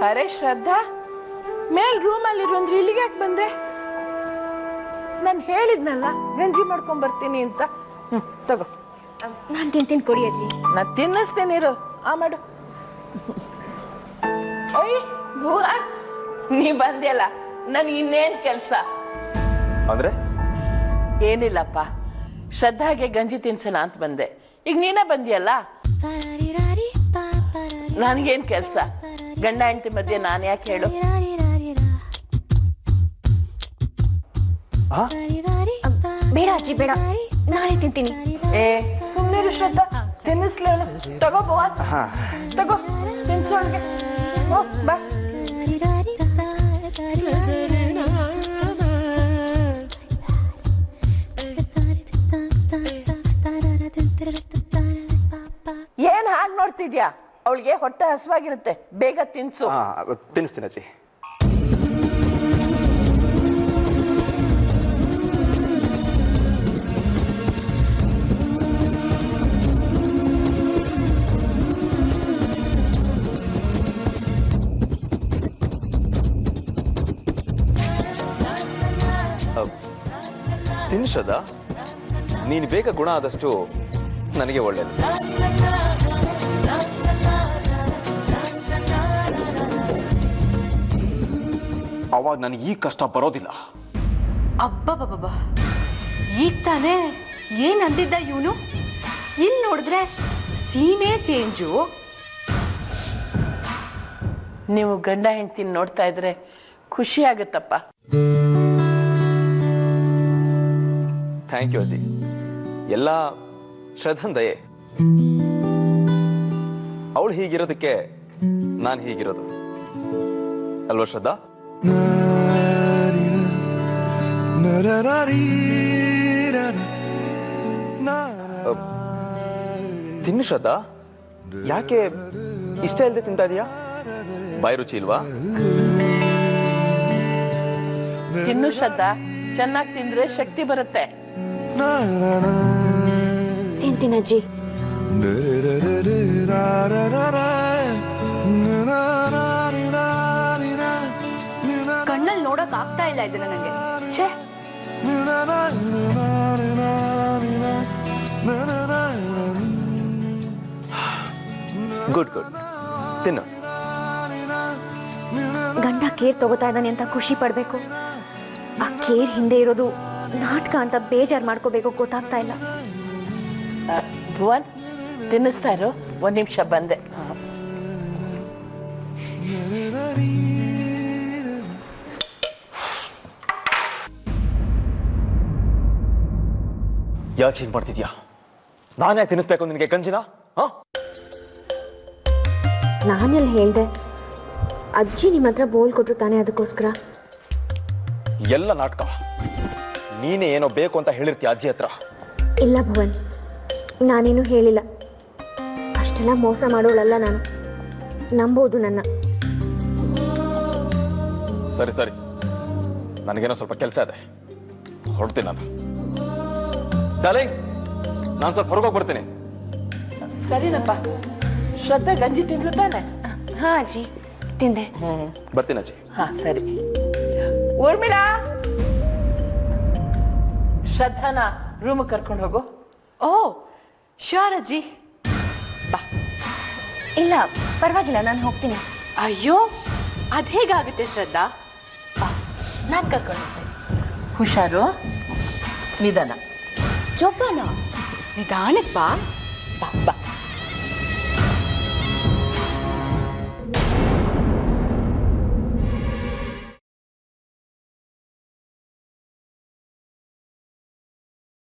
ಅರೆ ಶ್ರದ್ಧಾ, ಮೇಲ್ ರೂಮಲ್ಲಿರು ಅಂದ್ರೆ ಇಲ್ಲಿಗೆ ಯಾಕೆ ಬಂದೆ? ನಾನು ಹೇಳಿದ್ನಲ್ಲ ಗಂಜಿ ಮಾಡ್ಕೊಂಡ್ ಬರ್ತೀನಿ ಅಂತ. ತಗೋ. ನಾನು ತಿಂತೀನಿ, ಕೊಡಿ ಅಜ್ಜಿ. ನಾನು ತಿನ್ನಿಸ್ತೇನಿರು. ಮಾಡು. ಅಯ್ಯ ಭುವನ್, ನೀ ಬಂದ್ಯಲ್ಲ, ನನ್ ಇನ್ನೇನ್ ಕೆಲ್ಸ ಅಂದ್ರೆ? ಏನಿಲ್ಲಪ್ಪ, ಶ್ರದ್ಧಾಗೆ ಗಂಜಿ ತಿನ್ಸೋಣ ಅಂತ ಬಂದೆ. ಈಗ ನೀನೇ ಬಂದಿಯಲ್ಲ, ನನ್ಗೇನ್ ಕೆಲ್ಸ? ಗಂಡ ಹೆಂಡತಿ ಮಧ್ಯೆ ನಾನು ಯಾಕೆ ಹೇಳು? ಬೇಡ ಅಜ್ಜಿ, ಬೇಡ, ನಾನೇ ತಿಂತೀನಿ. ಏ ಸುಮ್ಮನೆ ಶ್ರದ್ಧಾ, ತಿನ್ನಿಸ್ಲೇಳು. ತಗೋ ಭುವನ್, ತಗೋ ತಿನ್ಸೋಳ್ಗೆ. ಬಾ. ಏನ್ ಹಾಗೆ ನೋಡ್ತಿದ್ಯಾ? ಅವಳಿಗೆ ಹೊಟ್ಟೆ ಹಸುವಾಗಿರುತ್ತೆ, ಬೇಗ ತಿನ್ಸು. ತಿನ್ನಿಸ್ತೀನಿ ಅಜ್ಜಿ. ತಿನ್ನಿಸದ ನೀನು ಬೇಗ ಗುಣ ಆದಷ್ಟು ನನಗೆ ಒಳ್ಳೇದು. ಅವಾಗ ನನಗೆ ಈ ಕಷ್ಟ ಬರೋದಿಲ್ಲ. ಅಬ್ಬಬ್ಬಬ್ಬ, ಈಗ ತಾನೇ ಏನ್ ಅಂದಿದ್ದ ಇವನು? ಇಲ್ಲಿ ನೋಡಿದ್ರೆ ಸೀಮೆ ಚೇಂಜು. ನೀವು ಗಂಡ ಹೆಂಡತಿ ನೋಡ್ತಾ ಇದ್ರೆ ಖುಷಿ ಆಗುತ್ತಪ್ಪ. ಥ್ಯಾಂಕ್ ಯು ಅಜ್ಜಿ. ಎಲ್ಲ ಶ್ರದ್ಧನ್ ದಯೆ. ಅವಳು ಹೀಗಿರೋದಕ್ಕೆ ನಾನು ಹೀಗಿರೋದು ಅಲ್ವಾ ಶ್ರದ್ಧಾ? ತಿನ್ನು ಶ್ರದ್ಧಾ, ಯಾಕೆ ಇಷ್ಟ ಇಲ್ಲದೆ ತಿಂತಾ ಇದೀಯಾ? ಬಾಯಿ ರುಚಿ ಇಲ್ವಾ? ತಿನ್ನು ಶ್ರದ್ಧಾ, ಚೆನ್ನಾಗಿ ತಿಂದ್ರೆ ಶಕ್ತಿ ಬರುತ್ತೆ. ತಿಂತೀನಿ ಅಜ್ಜಿ. ಕಣ್ಣಲ್ಲಿ ನೋಡಕ್ ಆಗ್ತಾ ಇಲ್ಲ ಇದನ್ನ ನಂಗೆ. ಛೇ, ಗುಡ್ ಗುಡ್, ತಿನ್ನು. ಗಂಡ ಕೇರ್ ತಗೋತಾ ಇದ್ದಾನೆ ಅಂತ ಖುಷಿ ಪಡ್ಬೇಕು, ಆ ಕೇರ್ ಹಿಂದೆ ಇರೋದು ನಾಟಕ ಅಂತ ಬೇಜಾರು ಮಾಡ್ಕೋಬೇಕು, ಗೊತ್ತಾಗ್ತಾ ಇಲ್ಲ. ಭುವನ್, ತಿನ್ನಿಸ್ತಾ ಇರು, ಒಂದ್ ನಿಮಿಷ ಬಂದೆ. ಯಾಕೆ ಹೀಗೆ ಮಾಡ್ತಿದ್ಯಾ? ನಾನೇ ತಿನ್ನಿಸ್ಬೇಕು ನಿನಗೆ ಗಂಜಿನ? ನಾನೆಲ್ಲಿ ಹೇಳ್ದೆ? ಅಜ್ಜಿ ನಿಮ್ಮ ಹತ್ರ ಬೋಲ್ ಕೊಟ್ರು ತಾನೇ, ಅದಕ್ಕೋಸ್ಕರ. ಎಲ್ಲ ನಾಟಕ. ನೀನೇ ಏನೋ ಬೇಕು ಅಂತ ಹೇಳಿರ್ತೀಯ ಅಜ್ಜಿ ಹತ್ರ. ಇಲ್ಲ ಭುವನ್, ನಾನೇನು ಹೇಳಿಲ್ಲ. ಅಷ್ಟೆಲ್ಲ ಮೋಸ ಮಾಡೋಳಲ್ಲ ನಾನು, ನಂಬೋದು ನನ್ನ. ಸರಿ ಸರಿ, ನನಗೇನೋ ಸ್ವಲ್ಪ ಕೆಲಸ ಇದೆ, ಹೊರಡ್ತೀನಿ ನಾನು. ಡಾರ್ಲಿಂಗ್, ನಾನು ಸ್ವಲ್ಪ ಹೊರಗೋಗಿ ಬರ್ತೀನಿ. ಸರಿನಪ್ಪ. ಶ್ರದ್ಧಾ ಗಂಜಿ ತಿಂದ್ರು ತಾನೆ? ಹಾ ಅಜ್ಜಿ, ತಿಂದೆ. ಬರ್ತೀನಿ ಅಜ್ಜಿ. ಹಾ ಸರಿ. ಊರ್ಮಿಳಾ, ಶ್ರದ್ಧಾನ ರೂಮ್ ಕರ್ಕೊಂಡು ಹೋಗು. ಓ ಶ್ಯೂರ್ ಅಜ್ಜಿ. ಬಾ. ಇಲ್ಲ ಪರವಾಗಿಲ್ಲ, ನಾನು ಹೋಗ್ತೀನಿ. ಅಯ್ಯೋ, ಅದ್ ಹೇಗಾಗುತ್ತೆ ಶ್ರದ್ಧಾ? ಬಾ, ನಾನು ಕರ್ಕೊಂಡು ಹೋಗ್ತೇನೆ. ಹುಷಾರು, ನಿಧಾನ. ಜೋಪಾನ, ನಿಧಾನಕ್ಕೆ ಬಾ. ಬಾ ಬಾ.